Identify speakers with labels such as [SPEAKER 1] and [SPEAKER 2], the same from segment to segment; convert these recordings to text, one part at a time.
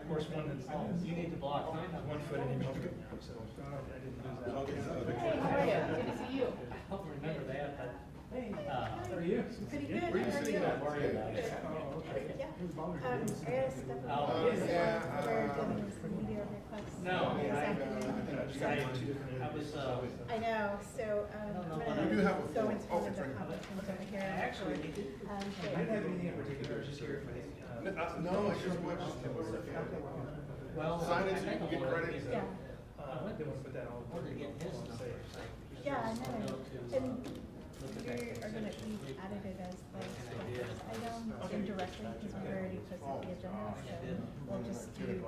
[SPEAKER 1] Of course, one that's,
[SPEAKER 2] You need to block.
[SPEAKER 1] 1 foot in each pocket, so I didn't lose that.
[SPEAKER 3] Hey, how are you? Good to see you.
[SPEAKER 2] I don't remember that, but,
[SPEAKER 1] How are you?
[SPEAKER 3] Pretty good.
[SPEAKER 4] Where you
[SPEAKER 3] How are
[SPEAKER 4] sitting
[SPEAKER 3] you?
[SPEAKER 4] at?
[SPEAKER 2] don't worry about it.
[SPEAKER 1] Oh, okay.
[SPEAKER 3] Yeah. I gotta step
[SPEAKER 2] Oh,
[SPEAKER 3] away.
[SPEAKER 4] yeah.
[SPEAKER 3] We're doing some media requests.
[SPEAKER 2] No,
[SPEAKER 3] this
[SPEAKER 2] I-
[SPEAKER 3] afternoon.
[SPEAKER 2] I was,
[SPEAKER 3] I know, so, I'm
[SPEAKER 2] don't know
[SPEAKER 3] gonna
[SPEAKER 2] what
[SPEAKER 4] You do have a
[SPEAKER 3] go
[SPEAKER 4] form.
[SPEAKER 3] into
[SPEAKER 4] Oh,
[SPEAKER 3] one of
[SPEAKER 4] it's
[SPEAKER 3] the
[SPEAKER 4] right here.
[SPEAKER 3] conference over here.
[SPEAKER 2] actually,
[SPEAKER 1] I didn't have anything in particular, just here for the.
[SPEAKER 4] No, it's just what.
[SPEAKER 2] well,
[SPEAKER 4] Sign it
[SPEAKER 2] I
[SPEAKER 4] so you
[SPEAKER 2] think
[SPEAKER 4] can get
[SPEAKER 2] I wanted
[SPEAKER 4] credit.
[SPEAKER 2] to
[SPEAKER 3] Yeah,
[SPEAKER 1] I went to put that all.
[SPEAKER 2] Wanted to get his number.
[SPEAKER 3] yeah, I know. And
[SPEAKER 2] Look at
[SPEAKER 3] we
[SPEAKER 2] that.
[SPEAKER 3] are gonna, we've added it as like the first item indirectly, because we already posted the agenda, so we'll just do,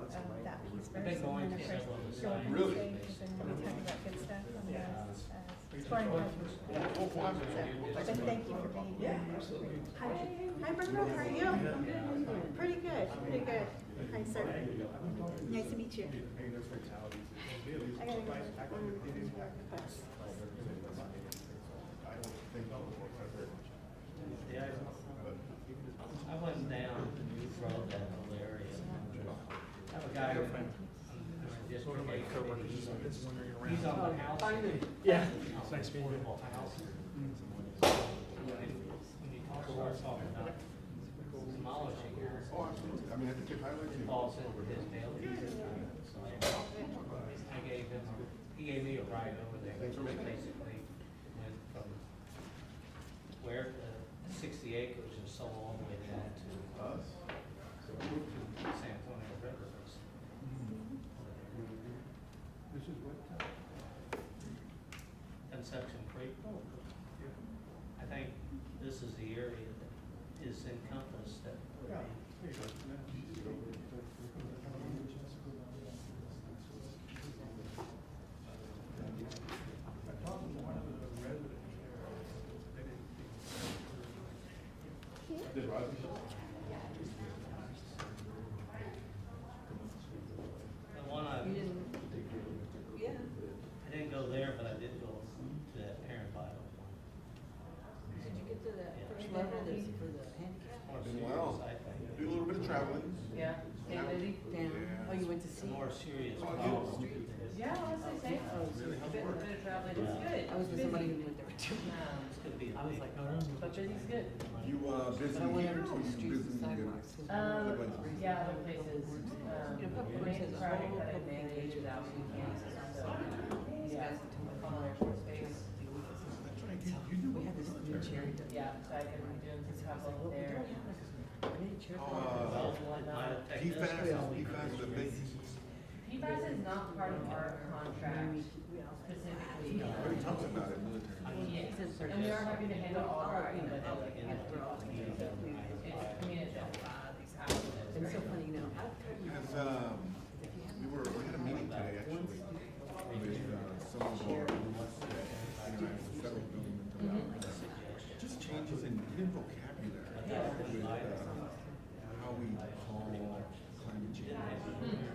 [SPEAKER 3] that piece first.
[SPEAKER 2] been going
[SPEAKER 3] And then, of
[SPEAKER 2] to
[SPEAKER 3] course,
[SPEAKER 2] several of the
[SPEAKER 3] you'll
[SPEAKER 2] sites.
[SPEAKER 4] Really?
[SPEAKER 3] because then we talk about good stuff on the, scoring project. But thank you for being here.
[SPEAKER 1] Absolutely.
[SPEAKER 3] Hi, Bruno, how are you? Pretty good, pretty good. Hi, sir. Nice to meet you. I gotta go. Request.
[SPEAKER 2] Yeah, I went down to New Road, that whole area. I have a guy who, just
[SPEAKER 1] One of my coworkers is wandering around.
[SPEAKER 2] he's on the house.
[SPEAKER 1] Yeah. It's nice meeting you.
[SPEAKER 2] Affordable house. When you talk about demolishing your,
[SPEAKER 4] Oh, absolutely. I mean, I think it highlights
[SPEAKER 2] it
[SPEAKER 4] you.
[SPEAKER 2] falls into his daily. I gave him, he gave me a ride over there. Basically went from where 60 acres and sold all the way down to
[SPEAKER 4] Us?
[SPEAKER 2] San Antonio River.
[SPEAKER 1] This is what?
[SPEAKER 2] Conception Creek. I think this is the area that is encompassed that would be.
[SPEAKER 1] I talked to one of the residents there.
[SPEAKER 4] Did Roger?
[SPEAKER 2] The one I didn't go there, but I did go to that parent Bible one.
[SPEAKER 5] Did you get to that
[SPEAKER 2] Yeah.
[SPEAKER 5] first level that's for the handicap?
[SPEAKER 2] More
[SPEAKER 4] Been
[SPEAKER 2] serious,
[SPEAKER 4] well.
[SPEAKER 2] I think.
[SPEAKER 4] Do a little bit of traveling.
[SPEAKER 5] Yeah. Stay busy? Down.
[SPEAKER 4] Yeah.
[SPEAKER 5] Oh, you went to
[SPEAKER 2] It's a
[SPEAKER 5] see?
[SPEAKER 2] more serious
[SPEAKER 4] Oh,
[SPEAKER 2] problem.
[SPEAKER 6] Yeah, honestly, same.
[SPEAKER 5] Oh,
[SPEAKER 4] Really?
[SPEAKER 6] A bit of traveling, it's good.
[SPEAKER 5] I was with somebody who went there too.
[SPEAKER 2] This could be a
[SPEAKER 5] I was
[SPEAKER 2] big
[SPEAKER 5] like,
[SPEAKER 2] problem.
[SPEAKER 6] But busy's good.
[SPEAKER 4] You, busy
[SPEAKER 5] But I went
[SPEAKER 4] here
[SPEAKER 5] over to
[SPEAKER 4] or
[SPEAKER 5] the
[SPEAKER 4] you
[SPEAKER 5] streets and
[SPEAKER 4] busy?
[SPEAKER 5] sidewalks.
[SPEAKER 6] Yeah, other places.
[SPEAKER 5] You know,
[SPEAKER 6] The
[SPEAKER 5] Public
[SPEAKER 6] main
[SPEAKER 5] Works has a
[SPEAKER 6] project
[SPEAKER 5] whole
[SPEAKER 6] that I
[SPEAKER 5] public
[SPEAKER 6] manage is
[SPEAKER 5] engagement.
[SPEAKER 6] out in Kansas, so,
[SPEAKER 5] These
[SPEAKER 6] yeah,
[SPEAKER 5] guys are talking
[SPEAKER 6] on
[SPEAKER 5] about
[SPEAKER 6] Air Force Base.
[SPEAKER 4] That's right, you do.
[SPEAKER 5] We had this new cherry.
[SPEAKER 6] Yeah, so I've been doing some stuff over there.
[SPEAKER 2] Well, it might affect this.
[SPEAKER 4] PFAS is a big.
[SPEAKER 6] PFAS is not part of our contract specifically.
[SPEAKER 4] Everybody talks about it, military.
[SPEAKER 6] Yes, and we are having to handle all our, but like, it's, I mean, it's, these houses.
[SPEAKER 5] It's so funny, you know.
[SPEAKER 4] Has, we had a meeting today actually with, some of our, federal government. Just changes in vocabulary. With, how we call climate change.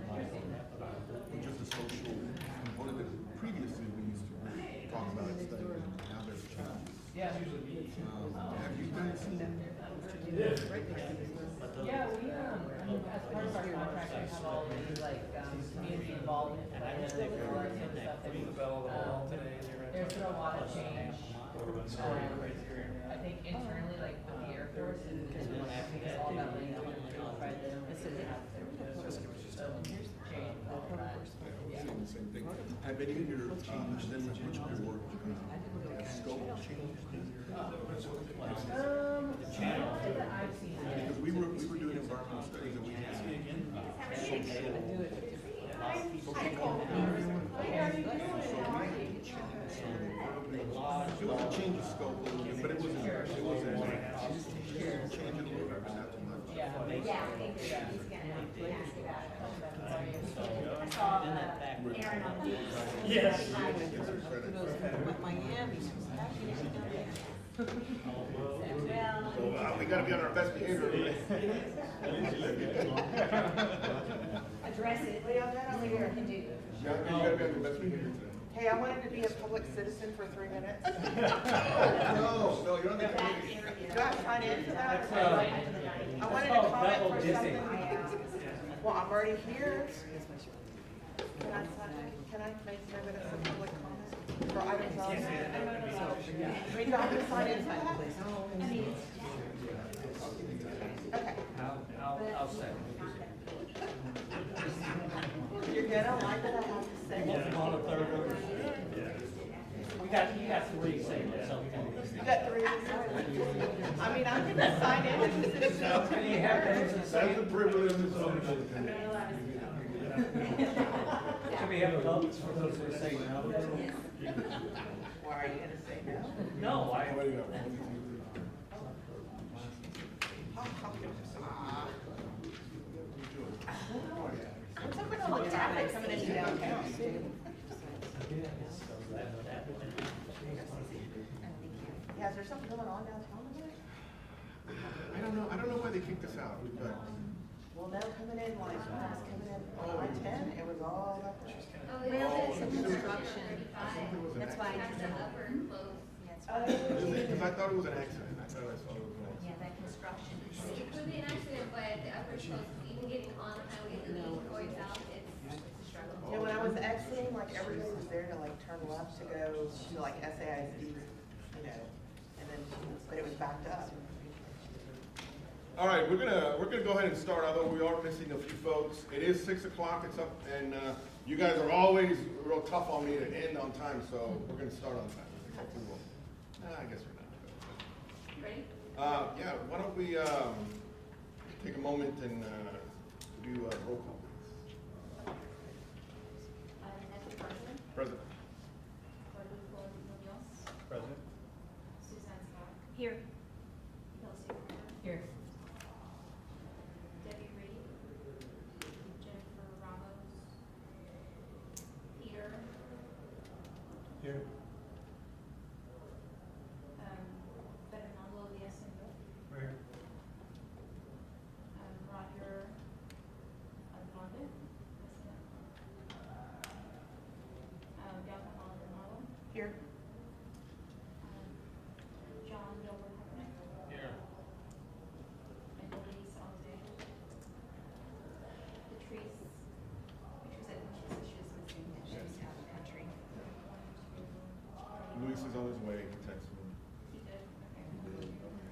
[SPEAKER 4] Or just a social component that previously we used to talk about it, study it, and now there's changes.
[SPEAKER 6] Yeah.
[SPEAKER 4] Have you guys seen that?
[SPEAKER 6] Yeah, we, I mean, as part of our contract, we have all these, like, community involvement plans and stuff that we, there's been a lot of change. I think internally, like, with the Air Force, and it's all about language, and try to, so, here's the change, all that.
[SPEAKER 4] Yeah, saying the same thing. Have any of your, then which of your work, has scope changed?
[SPEAKER 6] I don't think that I've seen it.
[SPEAKER 4] Because we were doing environmental studies and we had it was a change of scope a little bit, but it wasn't, change it a little bit, but not too much.
[SPEAKER 6] Yeah.
[SPEAKER 2] Aaron on the.
[SPEAKER 1] Yes.
[SPEAKER 5] Miami.
[SPEAKER 4] So, we gotta be on our best behavior.
[SPEAKER 7] Address it. What y'all got over here? I can do.
[SPEAKER 4] You gotta be on your best behavior today.
[SPEAKER 7] Hey, I wanted to be a public citizen for 3 minutes.
[SPEAKER 4] No, you're on the committee.
[SPEAKER 7] Do I sign in for that?
[SPEAKER 6] That's,
[SPEAKER 7] I wanted to comment for something. Well, I'm
[SPEAKER 6] already here.
[SPEAKER 5] That's my shirt.
[SPEAKER 6] Can I make sure that it's a public comment for items on there? We don't have to sign in time, please. Okay.
[SPEAKER 2] I'll second.
[SPEAKER 6] You're gonna like what I have to say.
[SPEAKER 2] You got three, say so.
[SPEAKER 6] You got three to sign. I mean, I can just sign in as a citizen.
[SPEAKER 2] Can you have those and say?
[SPEAKER 4] That's the privilege of the
[SPEAKER 2] Can we have votes for those who say no?
[SPEAKER 6] Why are you gonna say no?
[SPEAKER 2] No, I.
[SPEAKER 6] What's up with all the traffic coming into downtown? Yeah, is there something going on downtown today?
[SPEAKER 4] I don't know why they kicked us out, but.
[SPEAKER 6] Well, no, coming in, like, when I was coming in on I-10, it was all up there.
[SPEAKER 7] Oh, they did some construction. That's why I had to upper and close.
[SPEAKER 4] Because I thought it was an accident. I thought I saw it was an accident.
[SPEAKER 7] Yeah, that construction. It could be an accident, but the upper close, even getting on the highway, the going south, it's a struggle.
[SPEAKER 6] Yeah, when I was exiting, like, everybody was there to, like, turn left to go to, like, SAIC, you know, and then, but it was backed up.
[SPEAKER 4] All right, we're gonna go ahead and start, although we are missing a few folks. It is 6 o'clock, it's up, and you guys are always real tough on me to end on time, so we're gonna start on time. I guess we're not.
[SPEAKER 7] Ready?
[SPEAKER 4] Yeah, why don't we take a moment and do a roll call, please.
[SPEAKER 7] Nestor President.
[SPEAKER 4] President.
[SPEAKER 7] Rodolfo Munoz.
[SPEAKER 1] President?
[SPEAKER 7] Suzanne Scott. Here. Kelsey Gardner.
[SPEAKER 5] Here.
[SPEAKER 7] Debbie Reed. Jennifer Ramos. Peter.
[SPEAKER 1] Here.
[SPEAKER 7] Fernando Villaseñor.
[SPEAKER 1] Where?
[SPEAKER 7] Roger Alfonso. Bianca Maldonado.
[SPEAKER 6] Here.
[SPEAKER 7] John Gilbert Huckman.
[SPEAKER 2] Here.
[SPEAKER 7] And Elise Alexander. Patrice. Patrice, I think she said she was missing. She's out of the country.
[SPEAKER 4] Luis is on his way, he texted me.
[SPEAKER 7] He did, okay.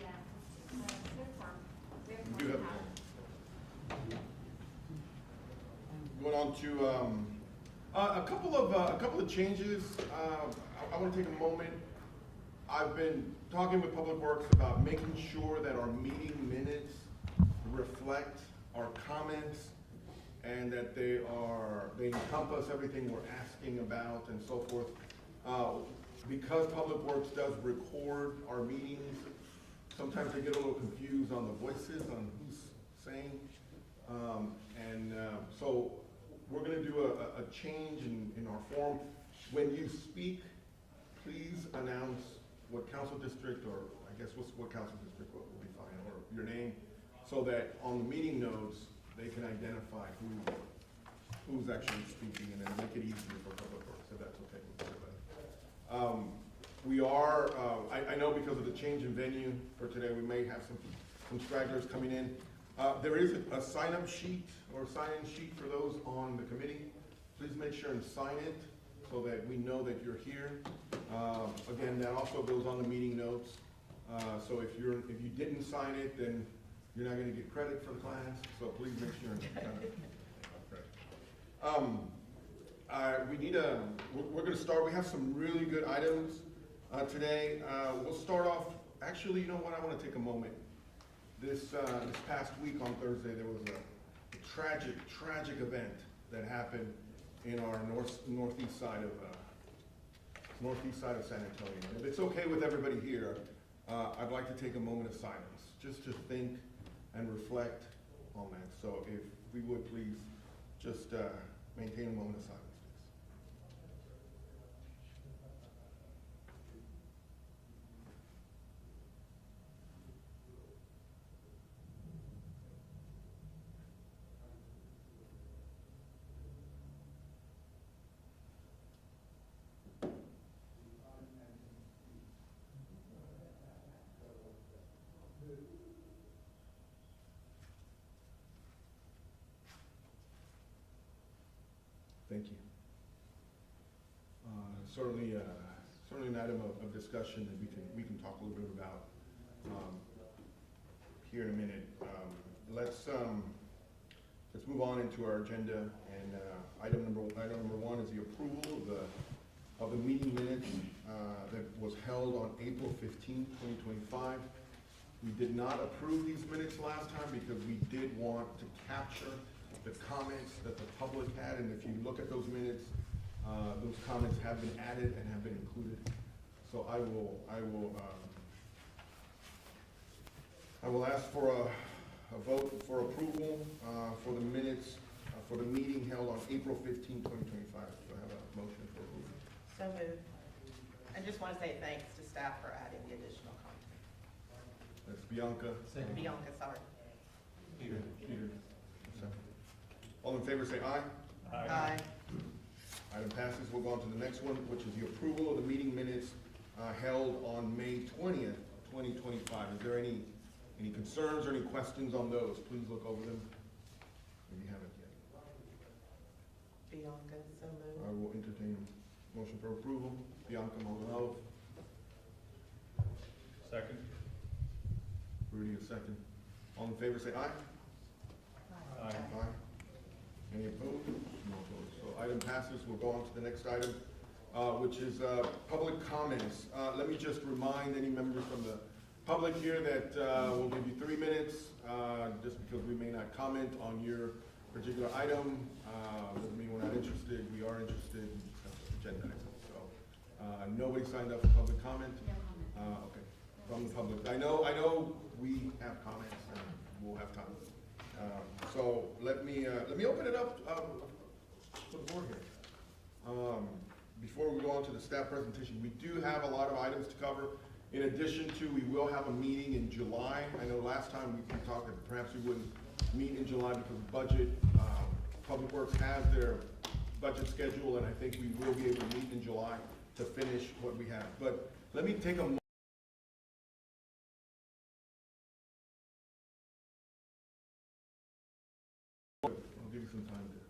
[SPEAKER 7] Yeah. Good farm.
[SPEAKER 4] We do have going on to a couple of changes. I want to take a moment. I've been talking with Public Works about making sure that our meeting minutes reflect our comments and that they encompass everything we're asking about and so forth. Because Public Works does record our meetings, sometimes they get a little confused on the voices, on who's saying. So we're gonna do a change in our form. When you speak, please announce what council district, or I guess what council district will be fine, or your name, so that on the meeting notes, they can identify who's actually speaking, and then make it easier for Public Works, if that's okay with everybody. We are, I know because of the change in venue for today, we may have some stragglers coming in. There is a sign-up sheet or sign-in sheet for those on the committee. Please make sure and sign it so that we know that you're here. Again, that also goes on the meeting notes. So if you didn't sign it, then you're not gonna get credit for the class, so please make sure and sign it. We're gonna start, we have some really good items today. We'll start off, actually, you know what, I wanna take a moment. This past week on Thursday, there was a tragic event that happened in our northeast side of San Antonio. If it's okay with everybody here, I'd like to take a moment of silence, just to think and reflect on that. So if we would please just maintain a moment of silence. Thank you. Certainly, certainly an item of discussion that we can talk a little bit about here in a minute. Let's move on into our agenda, and item number one is the approval of the meeting minutes that was held on April 15, 2025. We did not approve these minutes last time because we did want to capture the comments that the public had, and if you look at those minutes, those comments have been added and have been included. So I will ask for a vote for approval for the minutes for the meeting held on April 15, 2025. Do I have a motion for approval?
[SPEAKER 6] So moved. I just want to say thanks to staff for adding the additional content.
[SPEAKER 4] That's Bianca.
[SPEAKER 6] Bianca, sorry.
[SPEAKER 4] Peter. All in favor say aye.
[SPEAKER 6] Aye.
[SPEAKER 4] Item passes. We'll go on to the next one, which is the approval of the meeting minutes held on May 20th, 2025. Is there any concerns or any questions on those? Please look over them if you haven't yet.
[SPEAKER 6] Bianca, so
[SPEAKER 4] I
[SPEAKER 6] moved.
[SPEAKER 4] will entertain a motion for approval. Bianca Maldonado,
[SPEAKER 1] Second.
[SPEAKER 4] Rudy, a second. All in favor say aye.
[SPEAKER 1] Aye.
[SPEAKER 4] Aye. Any opposed? No opposed. So item passes. We'll go on to the next item, which is public comments. Let me just remind any members from the public here that we'll give you 3 minutes, just because we may not comment on your particular item. Doesn't mean we're not interested. We are interested in agenda items. So nobody signed up for public comment? Okay. From the public. I know we have comments and we'll have time. So let me open it up to the board here. Before we go on to the staff presentation, we do have a lot of items to cover. In addition to, we will have a meeting in July. I know last time we talked that perhaps we wouldn't meet in July because of budget. Public Works has their budget schedule, and I think we will be able to meet in July to finish what we have. But let me take a moment. I'll give you some time to